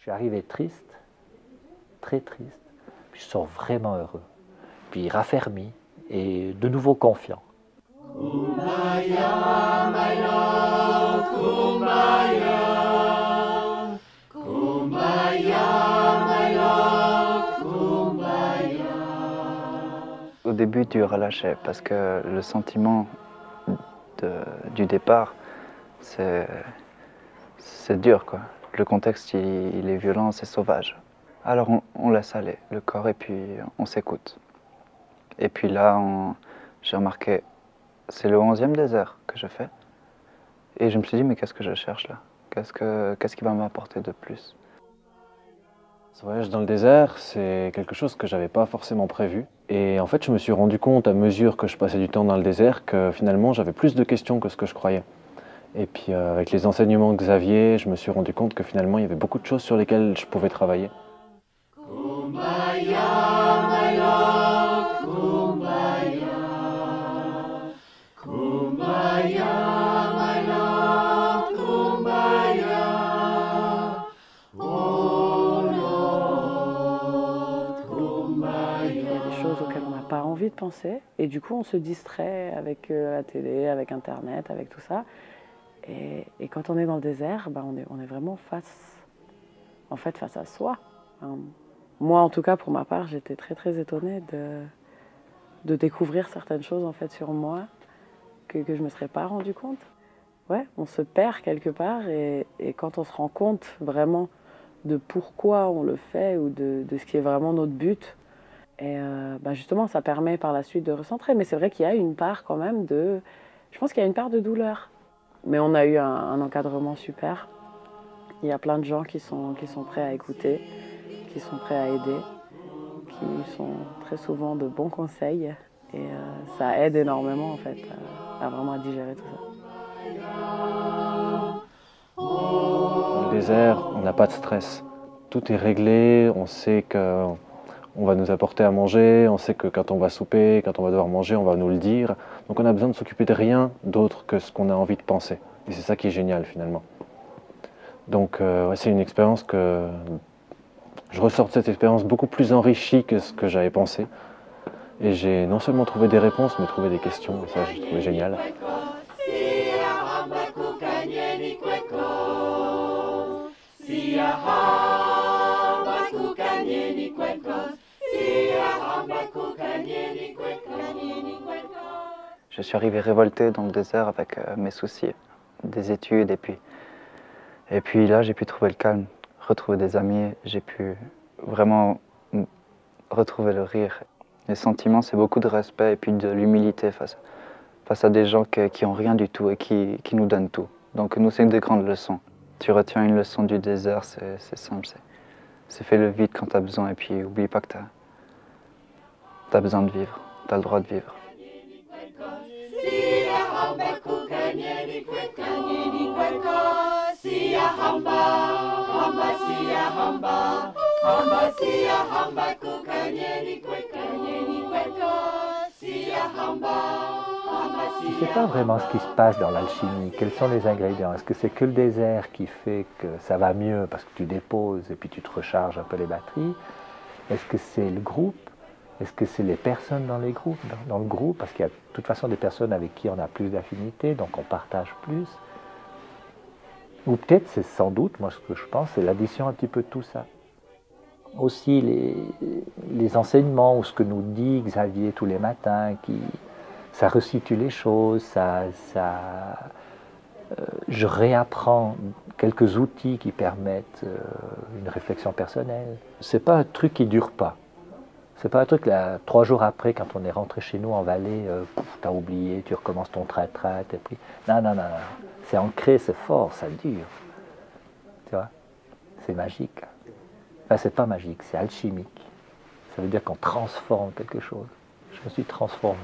suis arrivé triste, très triste, puis je sors vraiment heureux, puis raffermi et de nouveau confiant. Kumbaya, my lord, kumbaya. Kumbaya, my lord, kumbaya. Au début, tu relâchais parce que le sentiment du départ, c'est dur, quoi. Le contexte, il est violent, c'est sauvage. Alors on laisse aller le corps et puis on s'écoute. Et puis là, j'ai remarqué, c'est le 11e désert que je fais. Et je me suis dit, mais qu'est-ce que je cherche là? Qu'est-ce qui va m'apporter de plus? Ce voyage dans le désert, c'est quelque chose que j'avais pas forcément prévu. Et en fait, je me suis rendu compte à mesure que je passais du temps dans le désert que finalement, j'avais plus de questions que ce que je croyais. Et puis avec les enseignements de Xavier, je me suis rendu compte que finalement, il y avait beaucoup de choses sur lesquelles je pouvais travailler. Kumbaya, my lord, kumbaya. Kumbaya, my lord, kumbaya. Oh Lord, kumbaya. Il y a des choses auxquelles on n'a pas envie de penser et du coup on se distrait avec la télé, avec internet, avec tout ça. Et quand on est dans le désert, on est vraiment face à soi. Moi en tout cas pour ma part j'étais très très étonnée de découvrir certaines choses en fait sur moi que je ne me serais pas rendu compte. Ouais, on se perd quelque part et quand on se rend compte vraiment de pourquoi on le fait ou de ce qui est vraiment notre but, et justement ça permet par la suite de recentrer. Mais c'est vrai qu'il y a une part quand même je pense qu'il y a une part de douleur. Mais on a eu un encadrement super. Il y a plein de gens qui sont prêts à écouter, qui sont prêts à aider, qui sont très souvent de bons conseils. Et ça aide énormément en fait à vraiment digérer tout ça. Dans le désert, on n'a pas de stress. Tout est réglé, on sait qu'on va nous apporter à manger, on sait que quand on va souper, quand on va devoir manger, on va nous le dire. Donc on a besoin de s'occuper de rien d'autre que ce qu'on a envie de penser. Et c'est ça qui est génial finalement. Donc c'est une expérience que je ressors de cette expérience beaucoup plus enrichie que ce que j'avais pensé. Et j'ai non seulement trouvé des réponses, mais trouvé des questions. Et ça, j'ai trouvé génial. Je suis arrivé révolté dans le désert avec mes soucis, des études et puis là j'ai pu trouver le calme, retrouver des amis, j'ai pu vraiment retrouver le rire. Les sentiments, c'est beaucoup de respect et puis de l'humilité face à des gens qui ont rien du tout et qui nous donnent tout. Donc nous, c'est une des grandes leçons. Tu retiens une leçon du désert, c'est simple, c'est fais le vide quand tu as besoin et puis oublie pas que tu as besoin de vivre, tu as le droit de vivre. Je ne sais pas vraiment ce qui se passe dans l'alchimie, quels sont les ingrédients. Est-ce que c'est que le désert qui fait que ça va mieux parce que tu déposes et puis tu te recharges un peu les batteries? Est-ce que c'est le groupe? Est-ce que c'est les personnes dans le groupe? Parce qu'il y a de toute façon des personnes avec qui on a plus d'affinité, donc on partage plus. Ou peut-être, c'est sans doute, moi ce que je pense, c'est l'addition un petit peu de tout ça. Aussi les enseignements ou ce que nous dit Xavier tous les matins, ça resitue les choses, je réapprends quelques outils qui permettent une réflexion personnelle. C'est pas un truc qui dure pas. C'est pas un truc là, 3 jours après, quand on est rentré chez nous en vallée, t'as oublié, tu recommences ton train-train, t'es pris. Non. C'est ancré, c'est fort, ça dure. Tu vois? C'est magique. Enfin, c'est pas magique, c'est alchimique. Ça veut dire qu'on transforme quelque chose. Je me suis transformé.